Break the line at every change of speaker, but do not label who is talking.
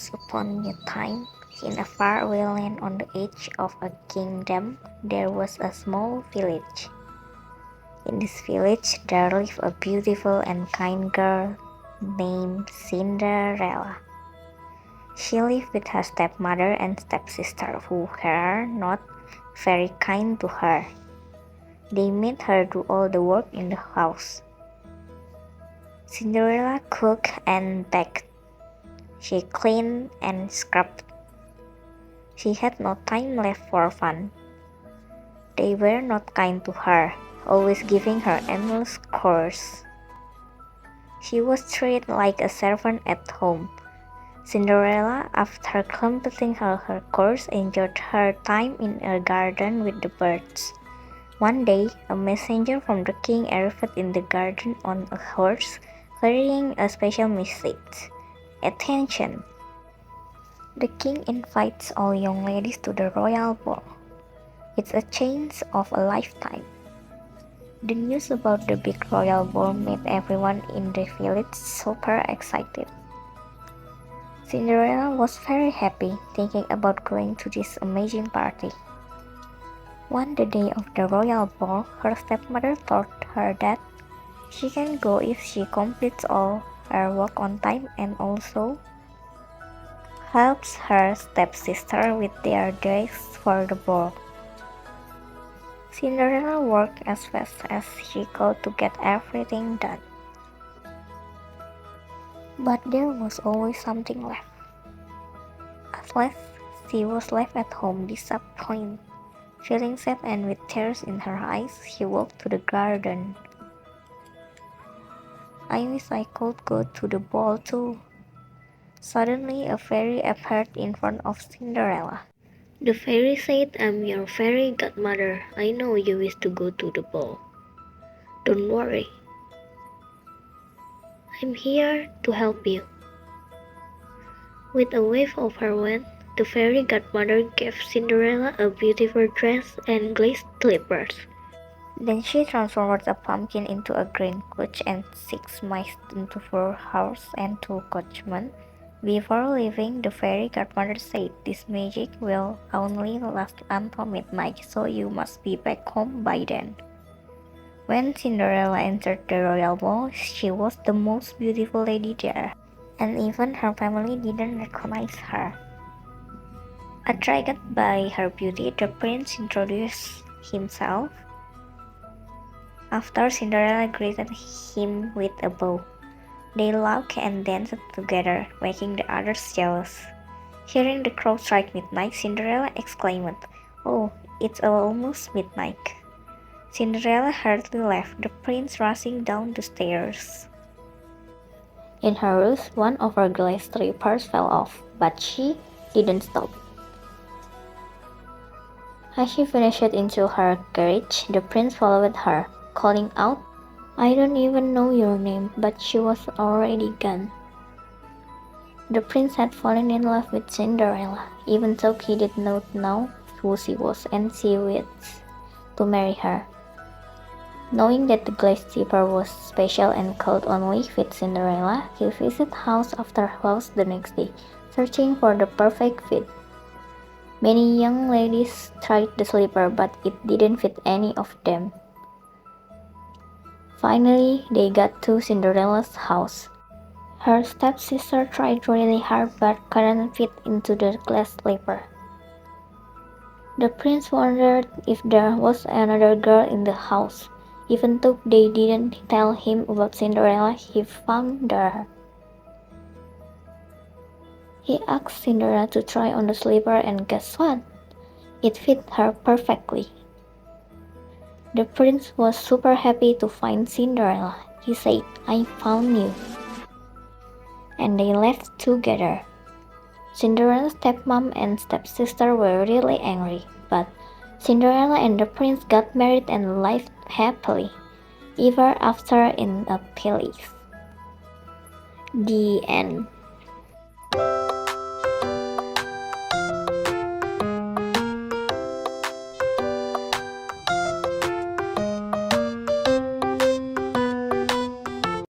Once upon a time, in a faraway land on the edge of a kingdom, there was a small village. In this village, there lived a beautiful and kind girl named Cinderella. She lived with her stepmother and stepsister, who were not very kind to her. They made her do all the work in the house. Cinderella cooked and baked. She cleaned and scrubbed. She had no time left for fun. They were not kind to her, always giving her endless chores. She was treated like a servant at home. Cinderella, after completing her course, enjoyed her time in a garden with the birds. One day, a messenger from the king arrived in the garden on a horse, carrying a special message. Attention! The king invites all young ladies to the royal ball. It's a chance of a lifetime. The news about the big royal ball made everyone in the village super excited. Cinderella was very happy thinking about going to this amazing party. On the day of the royal ball, her stepmother told her that she can go if she completes all her work on time and also helps her stepsister with their dress for the ball. Cinderella worked as fast as she could to get everything done. But there was always something left. At last, she was left at home disappointed. Feeling sad and with tears in her eyes, she walked to the garden. I wish I could go to the ball too. Suddenly, a fairy appeared in front of Cinderella. The fairy said, "I'm your fairy godmother. I know you wish to go to the ball. Don't worry. I'm here to help you." With a wave of her wand, the fairy godmother gave Cinderella a beautiful dress and glazed slippers. Then she transformed a pumpkin into a green coach and 6 mice into 4 horses and 2 coachmen. Before leaving, the fairy godmother said, "This magic will only last until midnight, so you must be back home by then." When Cinderella entered the royal ball, she was the most beautiful lady there, and even her family didn't recognize her. Attracted by her beauty, the prince introduced himself. After Cinderella greeted him with a bow, they laughed and danced together, making the others jealous. Hearing the clock strike midnight, Cinderella exclaimed, "Oh, it's almost midnight." Cinderella hurriedly left, the prince rushing down the stairs. In her rush, one of her glass slippers fell off, but she didn't stop. As she vanished into her carriage, the prince followed her, calling out, "I don't even know your name," but she was already gone. The prince had fallen in love with Cinderella, even though he did not know who she was, and she wished to marry her. Knowing that the glass slipper was special and could only fit Cinderella, he visited house after house the next day, searching for the perfect fit. Many young ladies tried the slipper, but it didn't fit any of them. Finally, they got to Cinderella's house. Her stepsister tried really hard but couldn't fit into the glass slipper. The prince wondered if there was another girl in the house. Even though they didn't tell him about Cinderella, he found her. He asked Cinderella to try on the slipper, and guess what? It fit her perfectly. The prince was super happy to find Cinderella. He said, "I found you." And they left together. Cinderella's stepmom and stepsister were really angry, but Cinderella and the prince got married and lived happily ever after in a palace. The end.